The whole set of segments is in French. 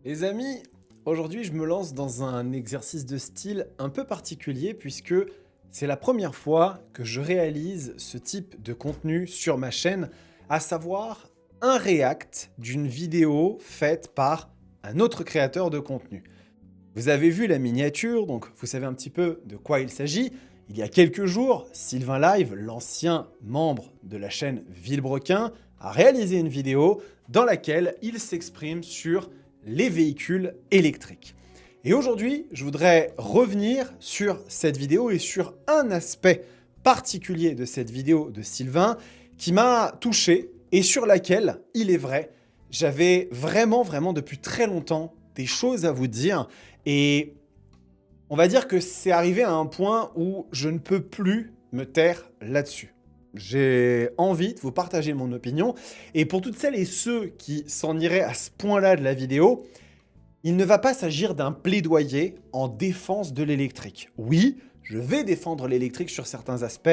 Les amis, aujourd'hui je me lance dans un exercice de style un peu particulier puisque c'est la première fois que je réalise ce type de contenu sur ma chaîne, à savoir un react d'une vidéo faite par un autre créateur de contenu. Vous avez vu la miniature, donc vous savez un petit peu de quoi il s'agit. Il y a quelques jours, Sylvain Live, l'ancien membre de la chaîne Villebrequin, a réalisé une vidéo dans laquelle il s'exprime sur les véhicules électriques. Et aujourd'hui, je voudrais revenir sur cette vidéo et sur un aspect particulier de cette vidéo de Sylvain qui m'a touché et sur laquelle, il est vrai, j'avais vraiment depuis très longtemps des choses à vous dire. Et on va dire que c'est arrivé à un point où je ne peux plus me taire là-dessus. J'ai envie de vous partager mon opinion. Et pour toutes celles et ceux qui s'en iraient à ce point-là de la vidéo, il ne va pas s'agir d'un plaidoyer en défense de l'électrique. Oui, je vais défendre l'électrique sur certains aspects,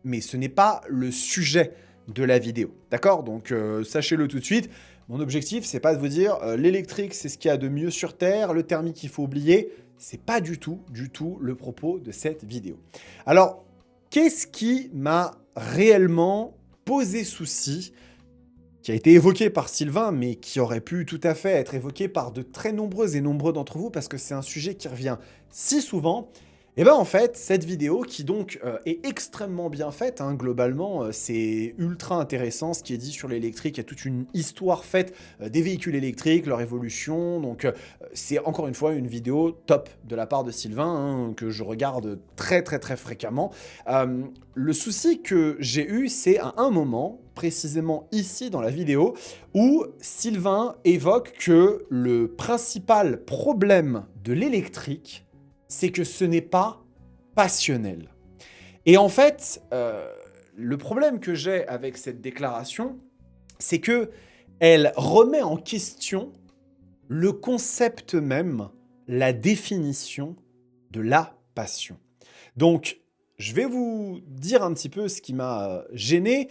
mais ce n'est pas le sujet de la vidéo. D'accord? Donc sachez-le tout de suite. Mon objectif, c'est pas de vous dire l'électrique, c'est ce qu'il y a de mieux sur Terre, le thermique, il faut oublier. C'est pas du tout le propos de cette vidéo. Alors, qu'est-ce qui m'a réellement posé souci, qui a été évoqué par Sylvain, mais qui aurait pu tout à fait être évoqué par de très nombreux et nombreux d'entre vous, parce que c'est un sujet qui revient si souvent. Et bien en fait, cette vidéo qui donc est extrêmement bien faite, hein, globalement, c'est ultra intéressant ce qui est dit sur l'électrique, il y a toute une histoire faite des véhicules électriques, leur évolution, donc c'est encore une fois une vidéo top de la part de Sylvain, hein, que je regarde très fréquemment. Le souci que j'ai eu, c'est à un moment, précisément ici dans la vidéo, où Sylvain évoque que le principal problème de l'électrique, c'est que ce n'est pas passionnel. Et en fait, le problème que j'ai avec cette déclaration, c'est que elle remet en question le concept même, la définition de la passion. Donc, je vais vous dire un petit peu ce qui m'a gêné.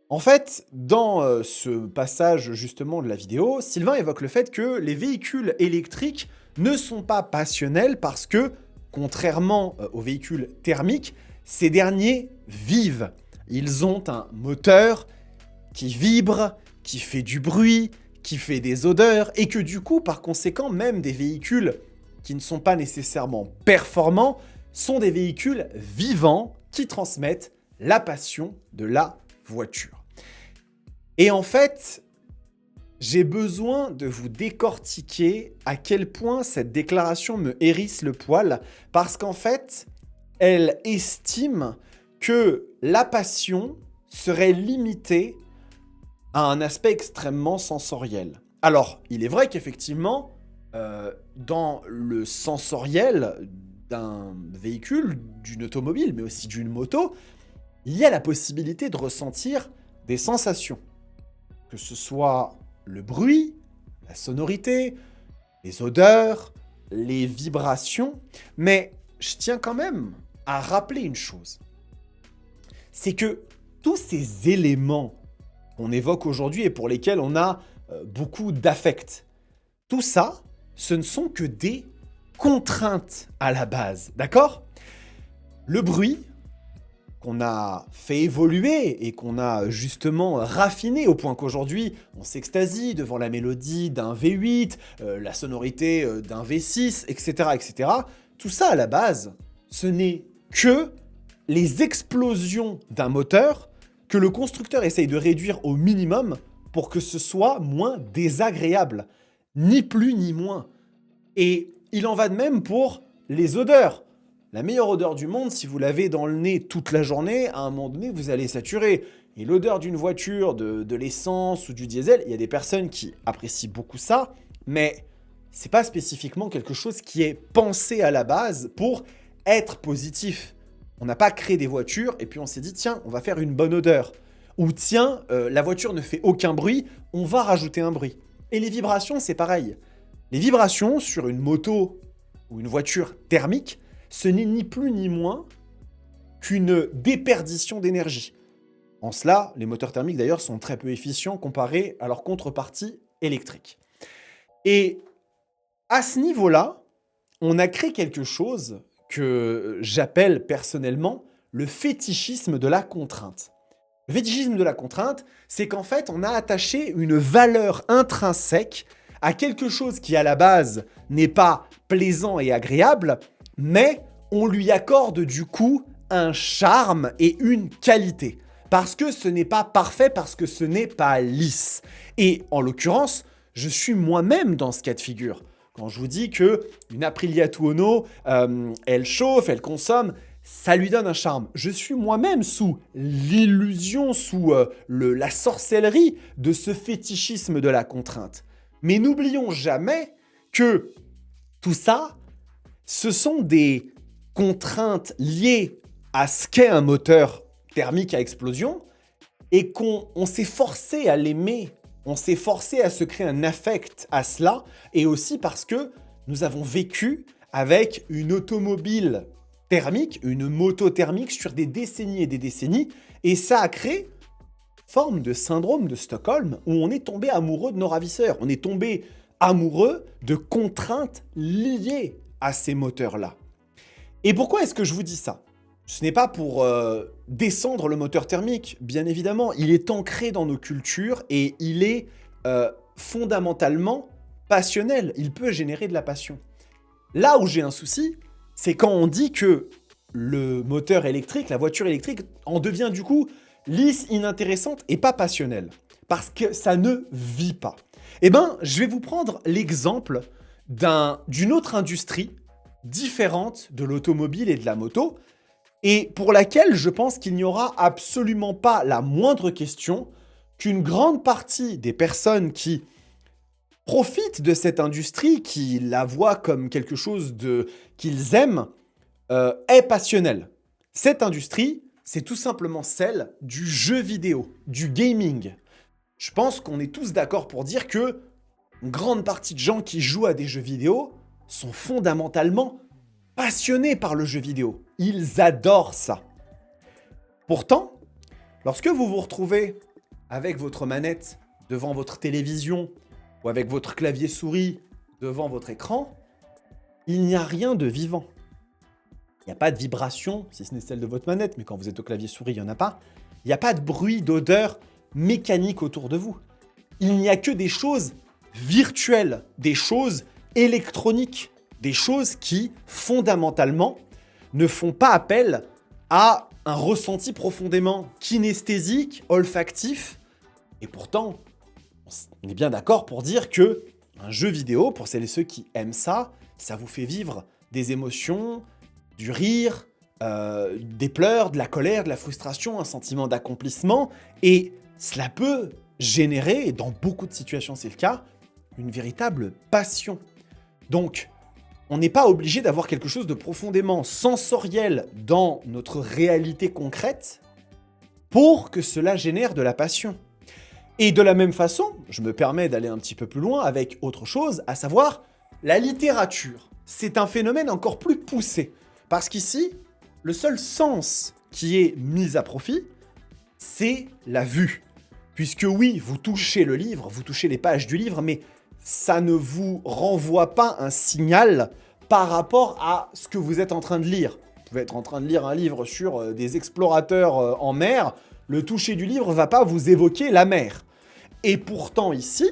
En fait, dans ce passage justement de la vidéo, Sylvain évoque le fait que les véhicules électriques ne sont pas passionnels parce que, contrairement aux véhicules thermiques, ces derniers vivent. Ils ont un moteur qui vibre, qui fait du bruit, qui fait des odeurs, et que du coup, par conséquent, même des véhicules qui ne sont pas nécessairement performants sont des véhicules vivants qui transmettent la passion de la voiture. Et en fait, j'ai besoin de vous décortiquer à quel point cette déclaration me hérisse le poil, parce qu'en fait, elle estime que la passion serait limitée à un aspect extrêmement sensoriel. Alors, il est vrai qu'effectivement, dans le sensoriel d'un véhicule, d'une automobile, mais aussi d'une moto, il y a la possibilité de ressentir des sensations. Que ce soit le bruit, la sonorité, les odeurs, les vibrations. Mais je tiens quand même à rappeler une chose. C'est que tous ces éléments qu'on évoque aujourd'hui et pour lesquels on a beaucoup d'affect, tout ça, ce ne sont que des contraintes à la base. D'accord? Le bruit, qu'on a fait évoluer et qu'on a justement raffiné au point qu'aujourd'hui, on s'extasie devant la mélodie d'un V8, la sonorité d'un V6, etc. Tout ça, à la base, ce n'est que les explosions d'un moteur que le constructeur essaye de réduire au minimum pour que ce soit moins désagréable. Ni plus ni moins. Et il en va de même pour les odeurs. La meilleure odeur du monde, si vous l'avez dans le nez toute la journée, à un moment donné, vous allez saturer. Et l'odeur d'une voiture, de l'essence ou du diesel, il y a des personnes qui apprécient beaucoup ça, mais c'est pas spécifiquement quelque chose qui est pensé à la base pour être positif. On n'a pas créé des voitures et puis on s'est dit, tiens, on va faire une bonne odeur. Ou tiens, la voiture ne fait aucun bruit, on va rajouter un bruit. Et les vibrations, c'est pareil. Les vibrations sur une moto ou une voiture thermique, ce n'est ni plus ni moins qu'une déperdition d'énergie. En cela, les moteurs thermiques d'ailleurs sont très peu efficients comparés à leur contrepartie électrique. Et À ce niveau-là, on a créé quelque chose que j'appelle personnellement le fétichisme de la contrainte. Le fétichisme de la contrainte, c'est qu'en fait, on a attaché une valeur intrinsèque à quelque chose qui, à la base, n'est pas plaisant et agréable, mais on lui accorde du coup un charme et une qualité. Parce que ce n'est pas parfait, parce que ce n'est pas lisse. Et en l'occurrence, je suis moi-même dans ce cas de figure. Quand je vous dis que une Aprilia Tuono, elle chauffe, elle consomme, ça lui donne un charme. Je suis moi-même sous l'illusion, sous la sorcellerie de ce fétichisme de la contrainte. Mais n'oublions jamais que tout ça, ce sont des contraintes liées à ce qu'est un moteur thermique à explosion et qu'on s'est forcé à l'aimer, on s'est forcé à se créer un affect à cela, et aussi parce que nous avons vécu avec une automobile thermique, une moto thermique sur des décennies et des décennies, et ça a créé une forme de syndrome de Stockholm où on est tombé amoureux de nos ravisseurs, on est tombé amoureux de contraintes liées à ces moteurs-là. Et pourquoi est-ce que je vous dis ça? Ce n'est pas pour descendre le moteur thermique, bien évidemment. Il est ancré dans nos cultures et il est fondamentalement passionnel. Il peut générer de la passion. Là où j'ai un souci, c'est quand on dit que le moteur électrique, la voiture électrique, en devient du coup lisse, inintéressante et pas passionnelle. Parce que ça ne vit pas. Eh bien, je vais vous prendre l'exemple d'une autre industrie différente de l'automobile et de la moto, et pour laquelle je pense qu'il n'y aura absolument pas la moindre question qu'une grande partie des personnes qui profitent de cette industrie, qui la voient comme quelque chose qu'ils aiment, est passionnelle. Cette industrie, c'est tout simplement celle du jeu vidéo, du gaming. Je pense qu'on est tous d'accord pour dire que une grande partie de gens qui jouent à des jeux vidéo sont fondamentalement passionnés par le jeu vidéo. Ils adorent ça. Pourtant, lorsque vous vous retrouvez avec votre manette devant votre télévision ou avec votre clavier souris devant votre écran, il n'y a rien de vivant. Il n'y a pas de vibration, si ce n'est celle de votre manette, mais quand vous êtes au clavier souris, il n'y en a pas. Il n'y a pas de bruit, d'odeur mécanique autour de vous. Il n'y a que des choses virtuelles, des choses électroniques, des choses qui, fondamentalement, ne font pas appel à un ressenti profondément kinesthésique, olfactif. Et pourtant, on est bien d'accord pour dire que un jeu vidéo, pour celles et ceux qui aiment ça, ça vous fait vivre des émotions, du rire, des pleurs, de la colère, de la frustration, un sentiment d'accomplissement. Et cela peut générer, et dans beaucoup de situations c'est le cas, une véritable passion. Donc, on n'est pas obligé d'avoir quelque chose de profondément sensoriel dans notre réalité concrète pour que cela génère de la passion. Et de la même façon, je me permets d'aller un petit peu plus loin avec autre chose, à savoir la littérature. C'est un phénomène encore plus poussé. Parce qu'ici, le seul sens qui est mis à profit, c'est la vue. Puisque oui, vous touchez le livre, vous touchez les pages du livre, mais ça ne vous renvoie pas un signal par rapport à ce que vous êtes en train de lire. Vous pouvez être en train de lire un livre sur des explorateurs en mer, le toucher du livre ne va pas vous évoquer la mer. Et pourtant ici,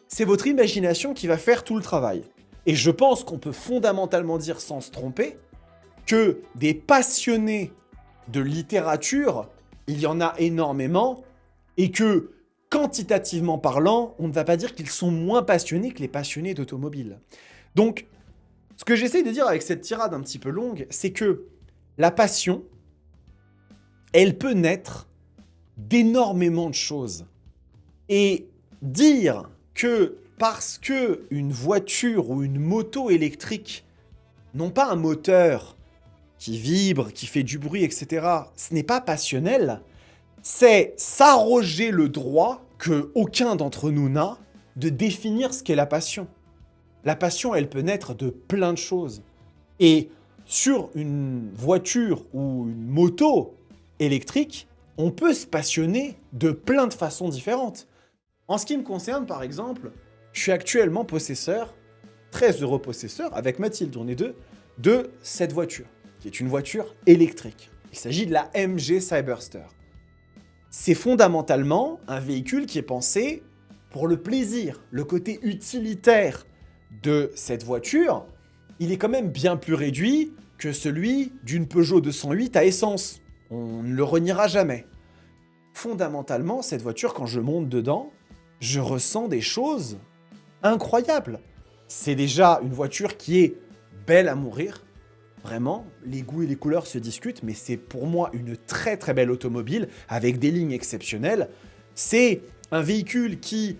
c'est votre imagination qui va faire tout le travail. Et je pense qu'on peut fondamentalement dire sans se tromper que des passionnés de littérature, il y en a énormément, et que, quantitativement parlant, on ne va pas dire qu'ils sont moins passionnés que les passionnés d'automobile. Donc, ce que j'essaye de dire avec cette tirade un petit peu longue, c'est que la passion, elle peut naître d'énormément de choses. Et dire que parce que une voiture ou une moto électrique n'ont pas un moteur qui vibre, qui fait du bruit, etc., ce n'est pas passionnel, c'est s'arroger le droit que aucun d'entre nous n'a de définir ce qu'est la passion. La passion, elle peut naître de plein de choses. Et sur une voiture ou une moto électrique, on peut se passionner de plein de façons différentes. En ce qui me concerne, par exemple, je suis actuellement possesseur très heureux possesseur, avec Mathilde, on est deux, de cette voiture, qui est une voiture électrique. Il s'agit de la MG Cyberster. C'est fondamentalement un véhicule qui est pensé pour le plaisir, le côté utilitaire de cette voiture. Il est quand même bien plus réduit que celui d'une Peugeot 208 à essence. On ne le reniera jamais. Fondamentalement, cette voiture, quand je monte dedans, je ressens des choses incroyables. C'est déjà une voiture qui est belle à mourir. Vraiment, les goûts et les couleurs se discutent, mais c'est pour moi une très très belle automobile avec des lignes exceptionnelles. C'est un véhicule qui,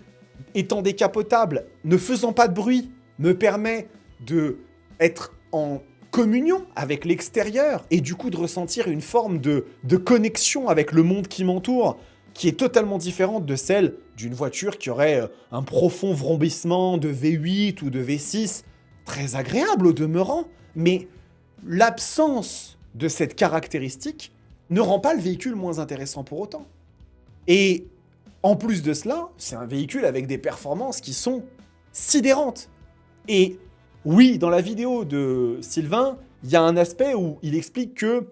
étant décapotable, ne faisant pas de bruit, me permet d'être en communion avec l'extérieur et du coup de ressentir une forme de connexion avec le monde qui m'entoure, qui est totalement différente de celle d'une voiture qui aurait un profond vrombissement de V8 ou de V6, très agréable au demeurant, mais l'absence de cette caractéristique ne rend pas le véhicule moins intéressant pour autant. Et en plus de cela, c'est un véhicule avec des performances qui sont sidérantes. Et oui, dans la vidéo de Sylvain, il y a un aspect où il explique que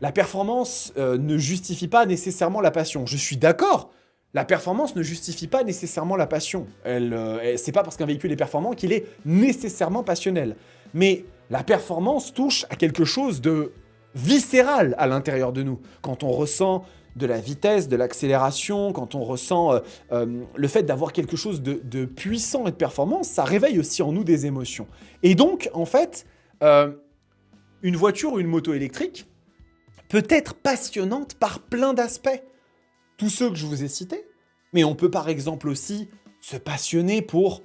la performance ne justifie pas nécessairement la passion. Je suis d'accord, la performance ne justifie pas nécessairement la passion. C'est pas parce qu'un véhicule est performant qu'il est nécessairement passionnel. Mais la performance touche à quelque chose de viscéral à l'intérieur de nous. Quand on ressent de la vitesse, de l'accélération, quand on ressent le fait d'avoir quelque chose de puissant et de performant, ça réveille aussi en nous des émotions. Et donc, en fait, une voiture ou une moto électrique peut être passionnante par plein d'aspects. Tous ceux que je vous ai cités. Mais on peut par exemple aussi se passionner pour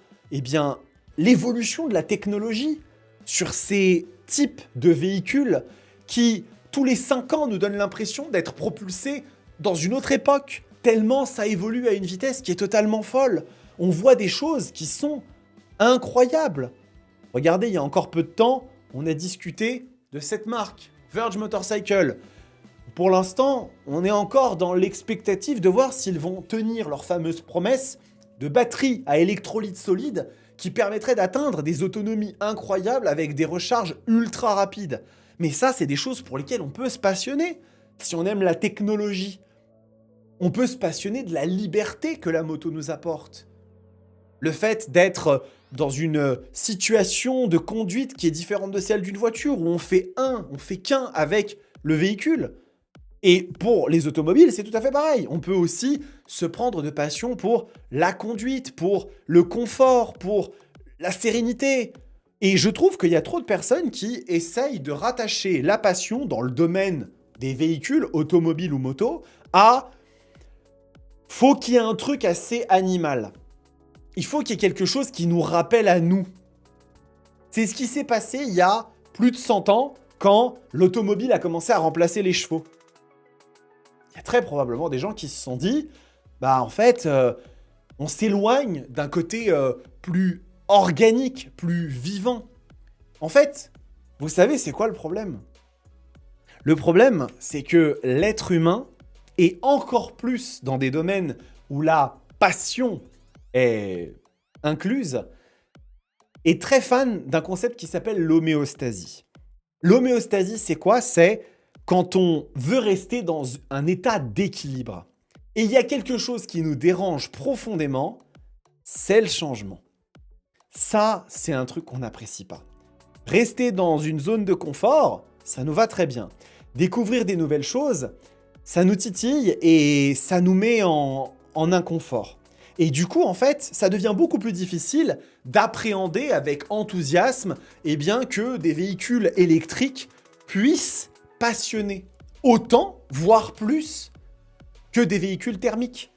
l'évolution de la technologie sur ces types de véhicules qui, tous les 5 ans, nous donnent l'impression d'être propulsés dans une autre époque, tellement ça évolue à une vitesse qui est totalement folle. On voit des choses qui sont incroyables. Regardez, il y a encore peu de temps, on a discuté de cette marque, Verge Motorcycle. Pour l'instant, on est encore dans l'expectative de voir s'ils vont tenir leur fameuse promesse de batterie à électrolyte solide qui permettrait d'atteindre des autonomies incroyables avec des recharges ultra rapides. Mais ça, c'est des choses pour lesquelles on peut se passionner. Si on aime la technologie, on peut se passionner de la liberté que la moto nous apporte. Le fait d'être dans une situation de conduite qui est différente de celle d'une voiture, où on fait qu'un avec le véhicule. Et pour les automobiles, c'est tout à fait pareil. On peut aussi se prendre de passion pour la conduite, pour le confort, pour la sérénité. Et je trouve qu'il y a trop de personnes qui essayent de rattacher la passion dans le domaine des véhicules, automobiles ou motos, à faut qu'il y ait un truc assez animal. Il faut qu'il y ait quelque chose qui nous rappelle à nous. C'est ce qui s'est passé il y a plus de 100 ans quand l'automobile a commencé à remplacer les chevaux. Il y a très probablement des gens qui se sont dit, en fait, on s'éloigne d'un côté plus organique, plus vivant. En fait, vous savez, c'est quoi le problème ? Le problème, c'est que l'être humain, et encore plus dans des domaines où la passion est incluse, est très fan d'un concept qui s'appelle l'homéostasie. L'homéostasie, c'est quoi ? C'est quand on veut rester dans un état d'équilibre. Et il y a quelque chose qui nous dérange profondément, c'est le changement. Ça, c'est un truc qu'on n'apprécie pas. Rester dans une zone de confort, ça nous va très bien. Découvrir des nouvelles choses, ça nous titille et ça nous met en inconfort. Et du coup, en fait, ça devient beaucoup plus difficile d'appréhender avec enthousiasme que des véhicules électriques puissent passionner autant, voire plus, que des véhicules thermiques.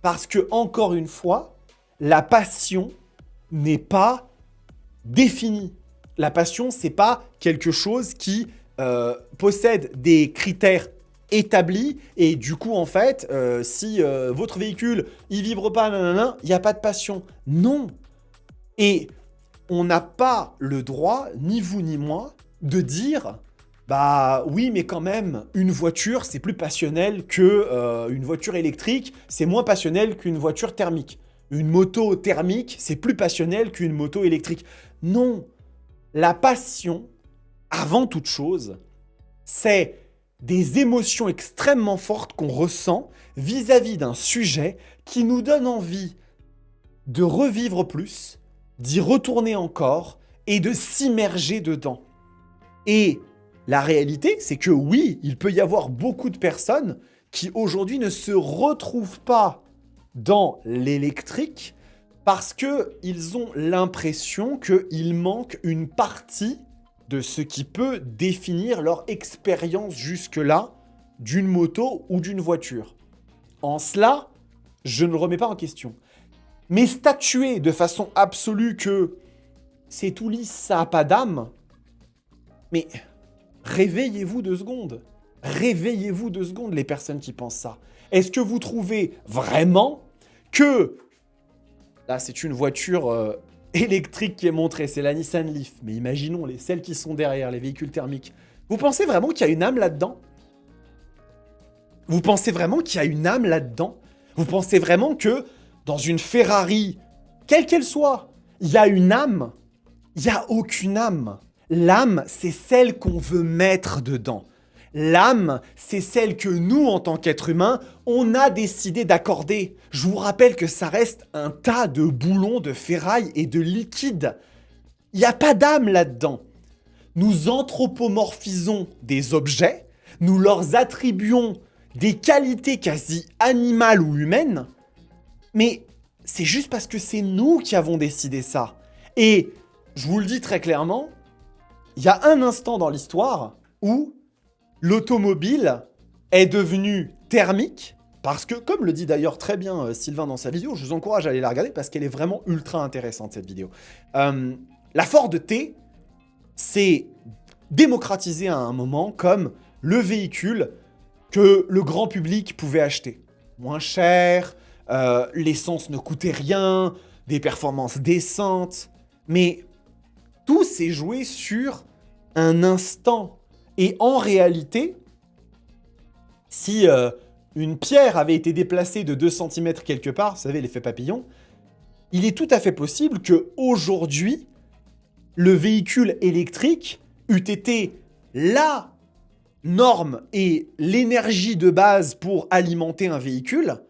Parce que, encore une fois, la passion n'est pas définie. La passion, c'est pas quelque chose qui possède des critères établis et du coup, en fait, si votre véhicule, il vibre pas, il n'y a pas de passion. Non. Et on n'a pas le droit, ni vous ni moi, de dire oui, mais quand même, une voiture, c'est plus passionnel qu'une voiture électrique, c'est moins passionnel qu'une voiture thermique. une moto thermique, c'est plus passionnel qu'une moto électrique. Non, la passion, avant toute chose, c'est des émotions extrêmement fortes qu'on ressent vis-à-vis d'un sujet qui nous donne envie de revivre plus, d'y retourner encore et de s'immerger dedans. Et la réalité, c'est que oui, il peut y avoir beaucoup de personnes qui aujourd'hui ne se retrouvent pas dans l'électrique parce qu'ils ont l'impression qu'il manque une partie de ce qui peut définir leur expérience jusque-là d'une moto ou d'une voiture. En cela, je ne le remets pas en question. Mais statuer de façon absolue que c'est tout lisse, ça n'a pas d'âme, mais réveillez-vous 2 secondes. Réveillez-vous 2 secondes, les personnes qui pensent ça. Est-ce que vous trouvez vraiment que... Là, c'est une voiture électrique qui est montrée, c'est la Nissan Leaf. Mais imaginons celles qui sont derrière, les véhicules thermiques. Vous pensez vraiment qu'il y a une âme là-dedans? Vous pensez vraiment qu'il y a une âme là-dedans? Vous pensez vraiment que dans une Ferrari, quelle qu'elle soit, il y a une âme? Il n'y a aucune âme. L'âme, c'est celle qu'on veut mettre dedans. L'âme, c'est celle que nous, en tant qu'êtres humains, on a décidé d'accorder. Je vous rappelle que ça reste un tas de boulons, de ferraille et de liquide. Il n'y a pas d'âme là-dedans. Nous anthropomorphisons des objets, nous leur attribuons des qualités quasi animales ou humaines, mais c'est juste parce que c'est nous qui avons décidé ça. Et je vous le dis très clairement, il y a un instant dans l'histoire où l'automobile est devenue thermique, parce que, comme le dit d'ailleurs très bien Sylvain dans sa vidéo, je vous encourage à aller la regarder parce qu'elle est vraiment ultra intéressante, cette vidéo. La Ford T s'est démocratisée à un moment comme le véhicule que le grand public pouvait acheter. Moins cher, l'essence ne coûtait rien, des performances décentes, mais tout s'est joué sur un instant. Et en réalité, si une pierre avait été déplacée de 2 cm quelque part, vous savez, l'effet papillon, il est tout à fait possible qu'aujourd'hui, le véhicule électrique eût été la norme et l'énergie de base pour alimenter un véhicule,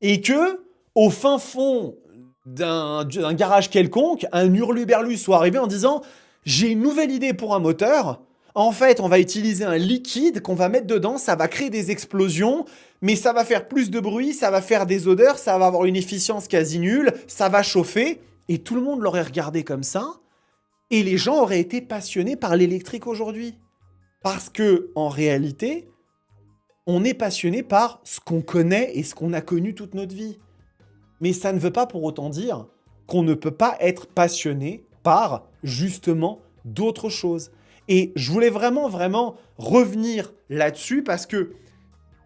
et que, au fin fond d'un garage quelconque, un hurluberlu soit arrivé en disant « J'ai une nouvelle idée pour un moteur. En fait, on va utiliser un liquide qu'on va mettre dedans, ça va créer des explosions, mais ça va faire plus de bruit, ça va faire des odeurs, ça va avoir une efficience quasi nulle, ça va chauffer. » Et tout le monde l'aurait regardé comme ça, et les gens auraient été passionnés par l'électrique aujourd'hui. Parce que, en réalité, on est passionné par ce qu'on connaît et ce qu'on a connu toute notre vie. Mais ça ne veut pas pour autant dire qu'on ne peut pas être passionné par, justement, d'autres choses. Et je voulais vraiment revenir là-dessus parce que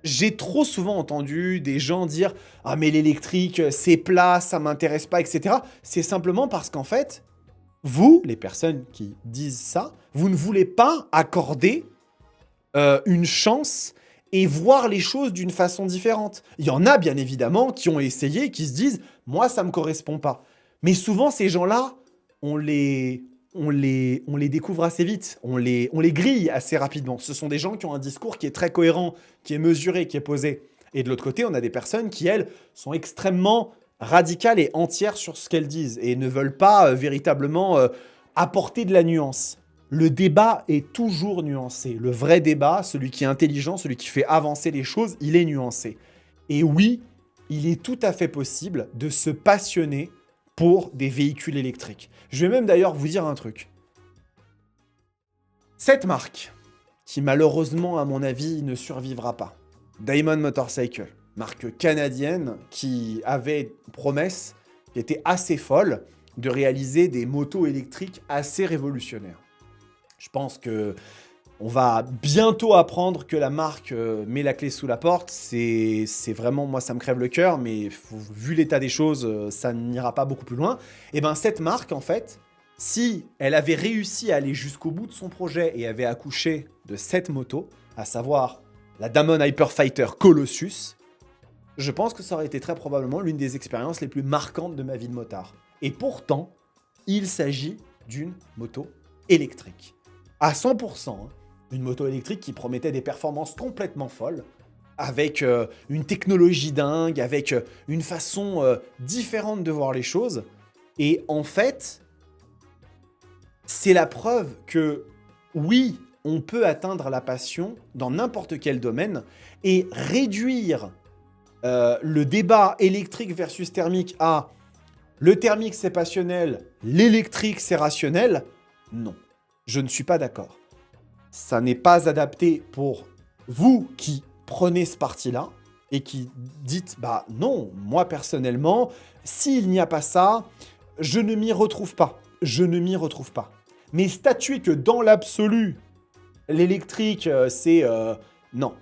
j'ai trop souvent entendu des gens dire « Ah mais l'électrique, c'est plat, ça m'intéresse pas, etc. » C'est simplement parce qu'en fait, vous, les personnes qui disent ça, vous ne voulez pas accorder une chance et voir les choses d'une façon différente. Il y en a bien évidemment qui ont essayé et qui se disent « Moi, ça ne me correspond pas. » Mais souvent, ces gens-là, on les découvre assez vite, on les grille assez rapidement. Ce sont des gens qui ont un discours qui est très cohérent, qui est mesuré, qui est posé. Et de l'autre côté, on a des personnes qui, elles, sont extrêmement radicales et entières sur ce qu'elles disent et ne veulent pas véritablement apporter de la nuance. Le débat est toujours nuancé. Le vrai débat, celui qui est intelligent, celui qui fait avancer les choses, il est nuancé. Et oui, il est tout à fait possible de se passionner pour des véhicules électriques. Je vais même d'ailleurs vous dire un truc. Cette marque, qui malheureusement, à mon avis, ne survivra pas, Diamond Motorcycle, marque canadienne qui avait une promesse qui était assez folle de réaliser des motos électriques assez révolutionnaires. Je pense que on va bientôt apprendre que la marque met la clé sous la porte. C'est vraiment, moi, ça me crève le cœur, mais vu l'état des choses, ça n'ira pas beaucoup plus loin. Et bien, cette marque, en fait, si elle avait réussi à aller jusqu'au bout de son projet et avait accouché de cette moto, à savoir la Damon Hyperfighter Colossus, je pense que ça aurait été très probablement l'une des expériences les plus marquantes de ma vie de motard. Et pourtant, il s'agit d'une moto électrique. À 100%, hein. Une moto électrique qui promettait des performances complètement folles, avec une technologie dingue, avec une façon différente de voir les choses. Et en fait, c'est la preuve que oui, on peut atteindre la passion dans n'importe quel domaine et réduire le débat électrique versus thermique à le thermique c'est passionnel, l'électrique c'est rationnel. Non, je ne suis pas d'accord. Ça n'est pas adapté pour vous qui prenez ce parti-là et qui dites bah non, moi personnellement, s'il n'y a pas ça, je ne m'y retrouve pas. Je ne m'y retrouve pas. Mais statuer que dans l'absolu, l'électrique, c'est... non.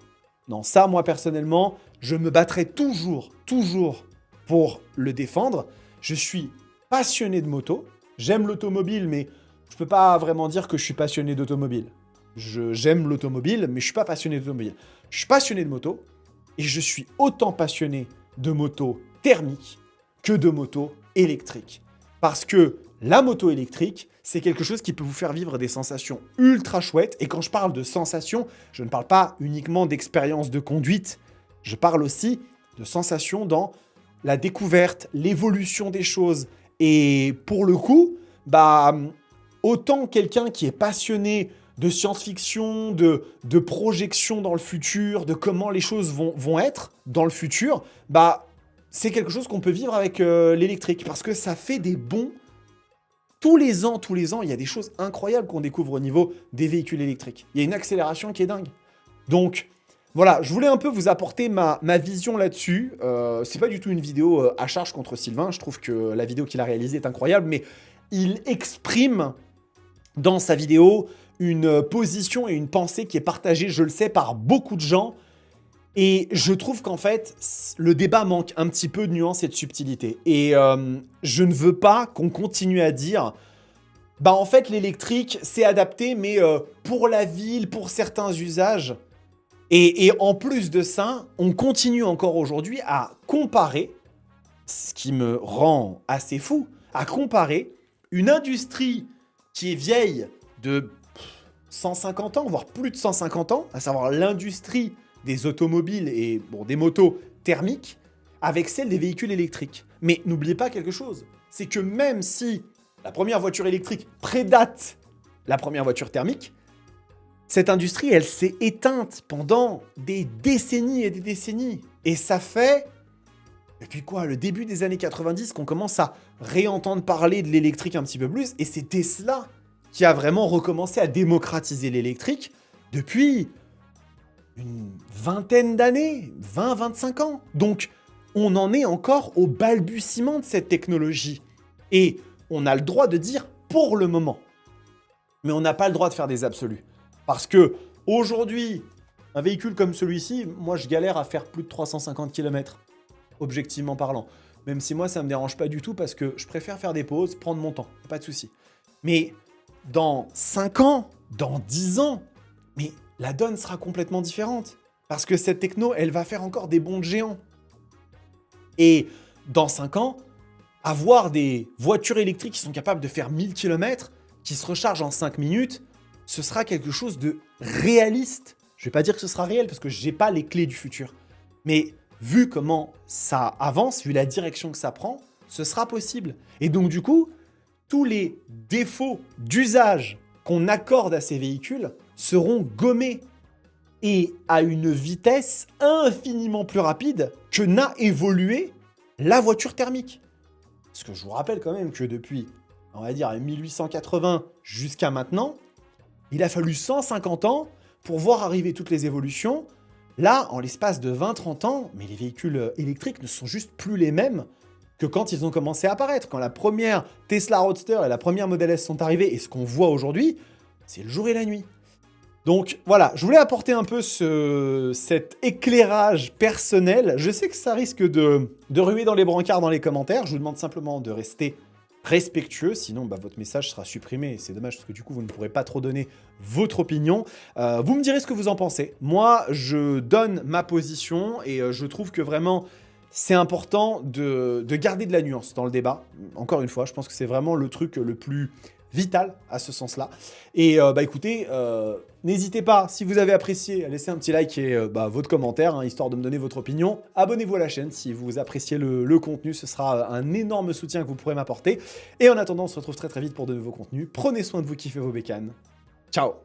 Non, ça, moi, personnellement, je me battrai toujours pour le défendre. Je suis passionné de moto. J'aime l'automobile, mais je peux pas vraiment dire que je suis passionné d'automobile. J'aime l'automobile, mais je suis pas passionné d'automobile. Je suis passionné de moto, et je suis autant passionné de moto thermique que de moto électrique. Parce que la moto électrique, c'est quelque chose qui peut vous faire vivre des sensations ultra chouettes. Et quand je parle de sensations, je ne parle pas uniquement d'expérience de conduite. Je parle aussi de sensations dans la découverte, l'évolution des choses. Et pour le coup, bah, autant quelqu'un qui est passionné de science-fiction, de projection dans le futur, de comment les choses vont être dans le futur, bah, c'est quelque chose qu'on peut vivre avec l'électrique. Parce que ça fait des bons... Tous les ans, il y a des choses incroyables qu'on découvre au niveau des véhicules électriques. Il y a une accélération qui est dingue. Donc, voilà, je voulais un peu vous apporter ma vision là-dessus. C'est pas du tout une vidéo à charge contre Sylvain. Je trouve que la vidéo qu'il a réalisée est incroyable, mais il exprime dans sa vidéo une position et une pensée qui est partagée, je le sais, par beaucoup de gens. Et je trouve qu'en fait, le débat manque un petit peu de nuance et de subtilité. Et je ne veux pas qu'on continue à dire bah en fait, l'électrique, c'est adapté, mais pour la ville, pour certains usages. Et en plus de ça, on continue encore aujourd'hui à comparer, ce qui me rend assez fou, à comparer une industrie qui est vieille de 150 ans, voire plus de 150 ans, à savoir l'industrie des automobiles et bon, des motos thermiques, avec celle des véhicules électriques. Mais n'oubliez pas quelque chose, c'est que même si la première voiture électrique prédate la première voiture thermique, cette industrie, elle s'est éteinte pendant des décennies et des décennies. Et ça fait, depuis quoi, le début des années 90, qu'on commence à réentendre parler de l'électrique un petit peu plus. Et c'est Tesla qui a vraiment recommencé à démocratiser l'électrique depuis une vingtaine d'années, 20-25 ans. Donc, on en est encore au balbutiement de cette technologie. Et on a le droit de dire pour le moment. Mais on n'a pas le droit de faire des absolus. Parce que aujourd'hui, un véhicule comme celui-ci, moi je galère à faire plus de 350 km, objectivement parlant. Même si moi ça me dérange pas du tout parce que je préfère faire des pauses, prendre mon temps, pas de souci. Mais dans 5 ans, dans 10 ans, mais la donne sera complètement différente. Parce que cette techno, elle va faire encore des bonds de géants. Et dans 5 ans, avoir des voitures électriques qui sont capables de faire 1000 km, qui se rechargent en 5 minutes, ce sera quelque chose de réaliste. Je ne vais pas dire que ce sera réel parce que je n'ai pas les clés du futur. Mais vu comment ça avance, vu la direction que ça prend, ce sera possible. Et donc du coup, tous les défauts d'usage qu'on accorde à ces véhicules seront gommés et à une vitesse infiniment plus rapide que n'a évolué la voiture thermique. Parce que je vous rappelle quand même que depuis, on va dire, 1880 jusqu'à maintenant, il a fallu 150 ans pour voir arriver toutes les évolutions. Là, en l'espace de 20-30 ans, mais les véhicules électriques ne sont juste plus les mêmes que quand ils ont commencé à apparaître. Quand la première Tesla Roadster et la première Model S sont arrivées, et ce qu'on voit aujourd'hui, c'est le jour et la nuit. Donc voilà, je voulais apporter un peu cet éclairage personnel. Je sais que ça risque de ruer dans les brancards dans les commentaires. Je vous demande simplement de rester respectueux, sinon votre message sera supprimé. C'est dommage parce que du coup, vous ne pourrez pas trop donner votre opinion. Vous me direz ce que vous en pensez. Moi, je donne ma position et je trouve que vraiment, c'est important de garder de la nuance dans le débat. Encore une fois, je pense que c'est vraiment le truc le plus vital à ce sens-là. Et bah écoutez, n'hésitez pas, si vous avez apprécié, à laisser un petit like et votre commentaire, hein, histoire de me donner votre opinion. Abonnez-vous à la chaîne si vous appréciez le contenu, ce sera un énorme soutien que vous pourrez m'apporter. Et en attendant, on se retrouve très très vite pour de nouveaux contenus. Prenez soin de vous, kiffez vos bécanes. Ciao!